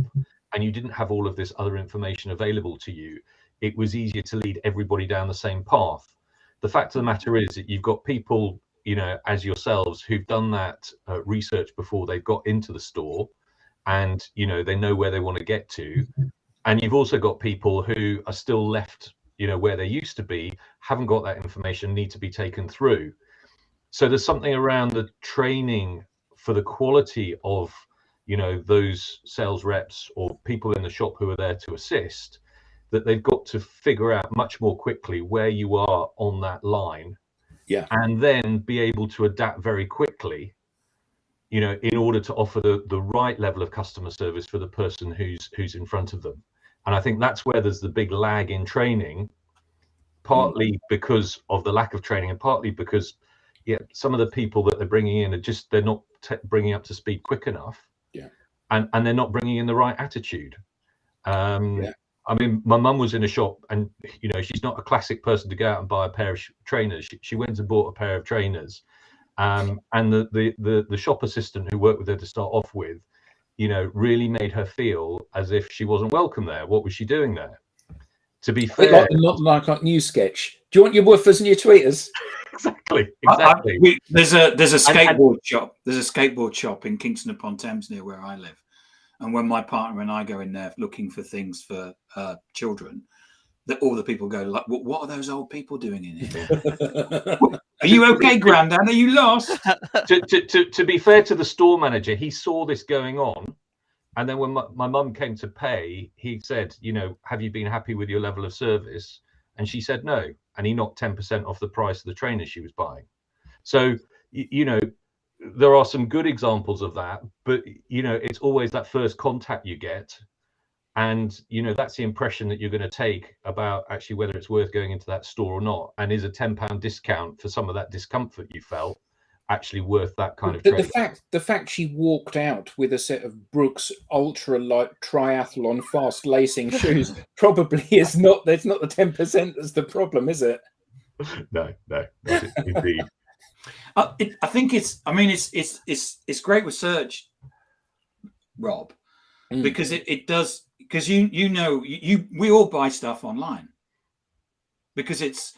and you didn't have all of this other information available to you, it was easier to lead everybody down the same path. The fact of the matter is that you've got people, you know, as yourselves, who've done that research before they've got into the store, and, you know, they know where they want to get to. And you've also got people who are still left, you know, where they used to be, haven't got that information, need to be taken through. So there's something around the training for the quality of, you know, those sales reps or people in the shop who are there to assist, that they've got to figure out much more quickly where you are on that line.
Yeah.
And then be able to adapt very quickly, you know, in order to offer the right level of customer service for the person who's in front of them. And I think that's where there's the big lag in training, partly because of the lack of training, and partly because, yeah, some of the people that they're bringing in are just, they're not bringing up to speed quick enough.
Yeah.
And they're not bringing in the right attitude.
Yeah.
I mean, my mum was in a shop, and, you know, she's not a classic person to go out and buy a pair of trainers. She went and bought a pair of trainers. And the shop assistant who worked with her to start off with, you know, really made her feel as if she wasn't welcome there. What was she doing there? To be fair,
like the Not Like News sketch. Do you want your woofers and your tweeters?
Exactly.
There's a skateboard shop. There's a skateboard shop in Kingston upon Thames, near where I live. And when my partner and I go in there looking for things for children, that all the people go like, "What are those old people doing in here? Are you okay, Grandad? Are you lost?"
To be fair to the store manager, he saw this going on, and then when my mum came to pay, he said, you know, have you been happy with your level of service? And she said no, and he knocked 10% off the price of the trainers she was buying. So, you know, there are some good examples of that, but, you know, it's always that first contact you get. And, you know, that's the impression that you're going to take about actually whether it's worth going into that store or not. And is a £10 discount for some of that discomfort you felt actually worth that kind of trade?
The fact she walked out with a set of Brooks ultra light triathlon fast lacing shoes probably is not, that's not the 10% that's the problem, is it?
No, not indeed.
I think it's great research, Rob, because it does, because we all buy stuff online because it's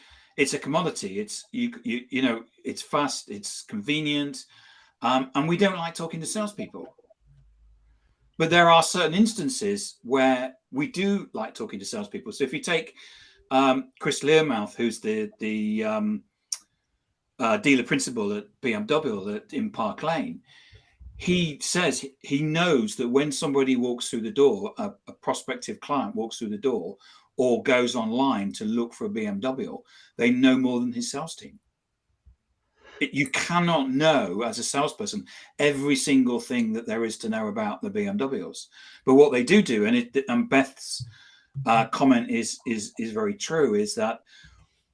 a commodity. It's you know, it's fast, it's convenient, and we don't like talking to salespeople. But there are certain instances where we do like talking to salespeople. So if you take Chris Learmouth, who's the dealer principal at BMW in Park Lane, he says he knows that when somebody walks through the door, a prospective client walks through the door or goes online to look for a BMW, they know more than his sales team. You cannot know as a salesperson every single thing that there is to know about the BMWs. But what they do, and Beth's comment is very true, is that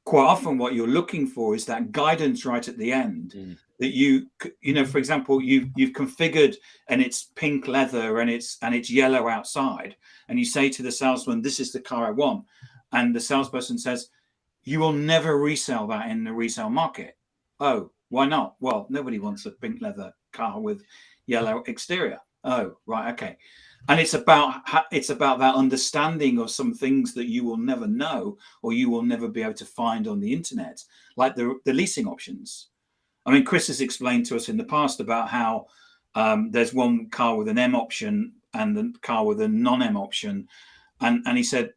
quite often what you're looking for is that guidance right at the end. That you know, for example, you've configured and it's pink leather and it's yellow outside, and you say to the salesman, "This is the car I want," and the salesperson says, "You will never resell that in the resale market." Oh, why not? Well, nobody wants a pink leather car with yellow exterior. Oh, right, okay. And it's about that understanding of some things that you will never know or you will never be able to find on the internet, like the leasing options. I mean, Chris has explained to us in the past about how there's one car with an M option and the car with a non-M option. And he said,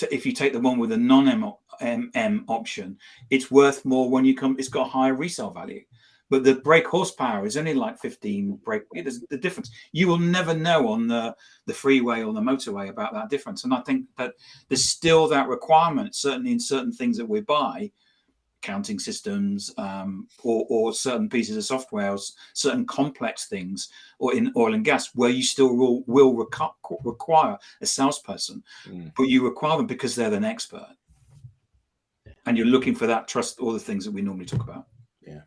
if you take the one with a non-M option, it's worth more when you come. It's got a higher resale value, but the brake horsepower is only like 15 brake. There's the difference. You will never know on the freeway or the motorway about that difference. And I think that there's still that requirement, certainly in certain things that we buy, counting systems, or certain pieces of software, or certain complex things, or in oil and gas, where you still will require a salesperson, but you require them because they're an expert, and you're looking for that trust, all the things that we normally talk about.
Yeah.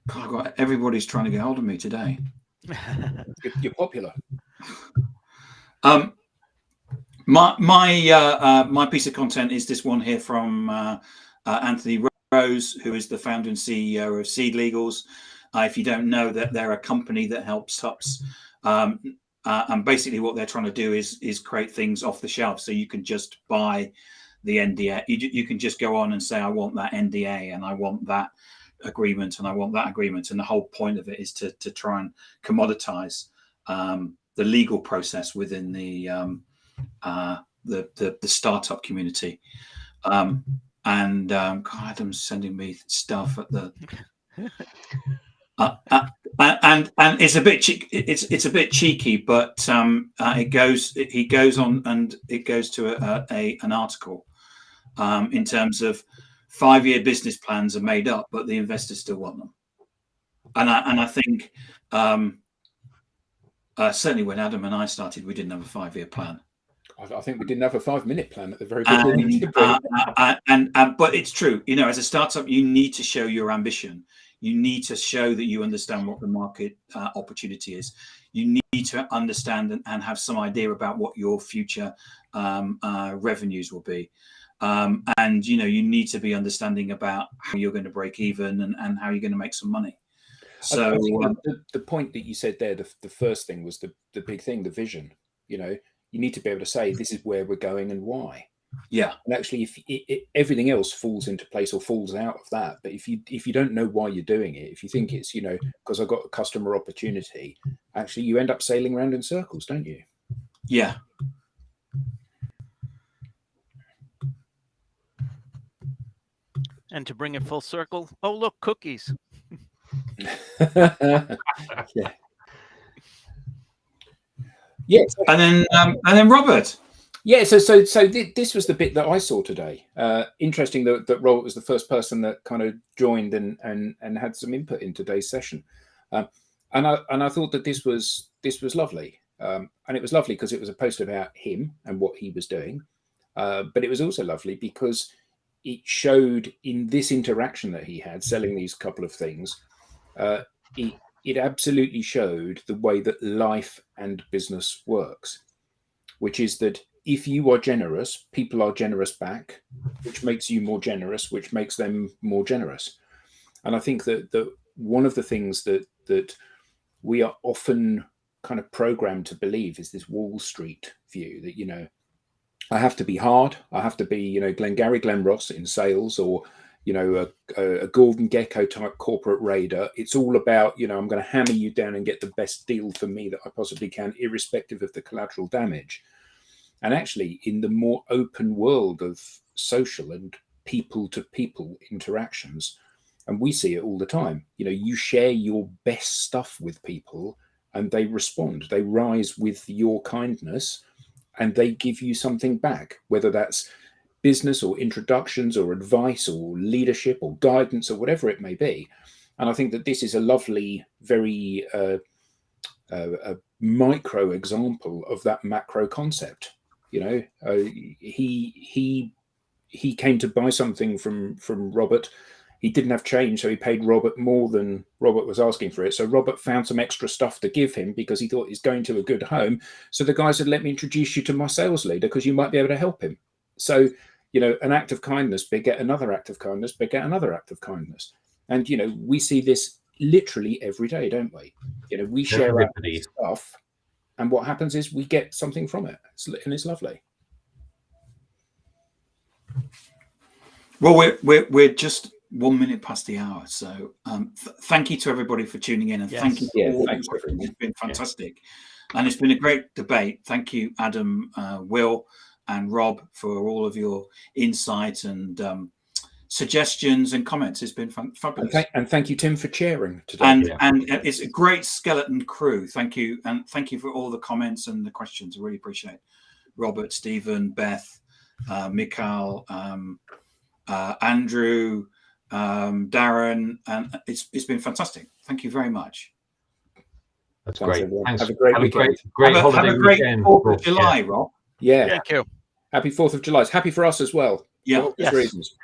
God, everybody's trying to get hold of me today.
You're popular.
My piece of content is this one here from Anthony Rose, who is the founder and CEO of Seed Legals. If you don't know, that they're a company that helps HUPs, and basically what they're trying to do is create things off the shelf, so you can just buy the NDA. You can just go on and say, I want that NDA, and I want that agreement, and I want that agreement, and the whole point of it is to try and commoditize the legal process within the startup community. God, Adam's sending me stuff at the and it's a bit it's a bit cheeky, but he goes on and it goes to an article in terms of 5-year business plans are made up, but the investors still want them. And I think certainly when Adam and I started, we didn't have a 5-year plan.
I think we didn't have a 5-minute plan at the very beginning.
But it's true, you know, as a startup, you need to show your ambition. You need to show that you understand what the market opportunity is. You need to understand and have some idea about what your future revenues will be. And, you know, you need to be understanding about how you're going to break even and how you're going to make some money. So
the point that you said there, the first thing was the big thing, the vision. You know, you need to be able to say, this is where we're going and why.
Yeah.
And actually, if everything else falls into place or falls out of that, but if you don't know why you're doing it, if you think it's, you know, because I've got a customer opportunity, actually you end up sailing around in circles, don't you?
Yeah.
And to bring it full circle, oh look, cookies.
Yeah. Yes.
And then Robert.
Yeah, so this was the bit that I saw today. Interesting that Robert was the first person that kind of joined and had some input in today's session, and I thought that this was lovely, and it was lovely because it was a post about him and what he was doing, but it was also lovely because it showed in this interaction that he had selling these couple of things, it absolutely showed the way that life and business works, which is that if you are generous, people are generous back, which makes you more generous, which makes them more generous. And I think that one of the things that we are often kind of programmed to believe is this Wall Street view that, you know, I have to be hard, I have to be, you know, Glenn Ross in sales, or, you know, a Gordon Gekko type corporate raider. It's all about, you know, I'm going to hammer you down and get the best deal for me that I possibly can, irrespective of the collateral damage. And actually, in the more open world of social and people-to-people interactions, and we see it all the time, you know, you share your best stuff with people and they respond. They rise with your kindness and they give you something back, whether that's business or introductions or advice or leadership or guidance or whatever it may be. And I think that this is a lovely, very a micro example of that macro concept. You know, he came to buy something from Robert. He didn't have change, so he paid Robert more than Robert was asking for it. So Robert found some extra stuff to give him because he thought he's going to a good home. So the guy said, let me introduce you to my sales leader because you might be able to help him. So, you know, an act of kindness beget another act of kindness, beget another act of kindness. And, you know, we see this literally every day, don't we? You know, we share our stuff, and what happens is we get something from it, and it's lovely.
Well, we're just 1 minute past the hour, so thank you to everybody for tuning in, and thank you for all the questions. It's been fantastic, and it's been a great debate. Thank you, Adam, Will, and Rob, for all of your insight and suggestions and comments. It's been fabulous.
And thank you, Tim, for chairing today.
And it's a great skeleton crew. Thank you, and thank you for all the comments and the questions. I really appreciate it. Robert, Stephen, Beth, Mikhail, Andrew, Darren, and it's been fantastic. Thank you very much.
That's great. Thanks.
Have a great weekend.
Great holiday
have a great
weekend.
4th of July, Rob.
Yeah.
Thank you.
Happy 4th of July. It's happy for us as well.
Yeah.
For obvious reasons.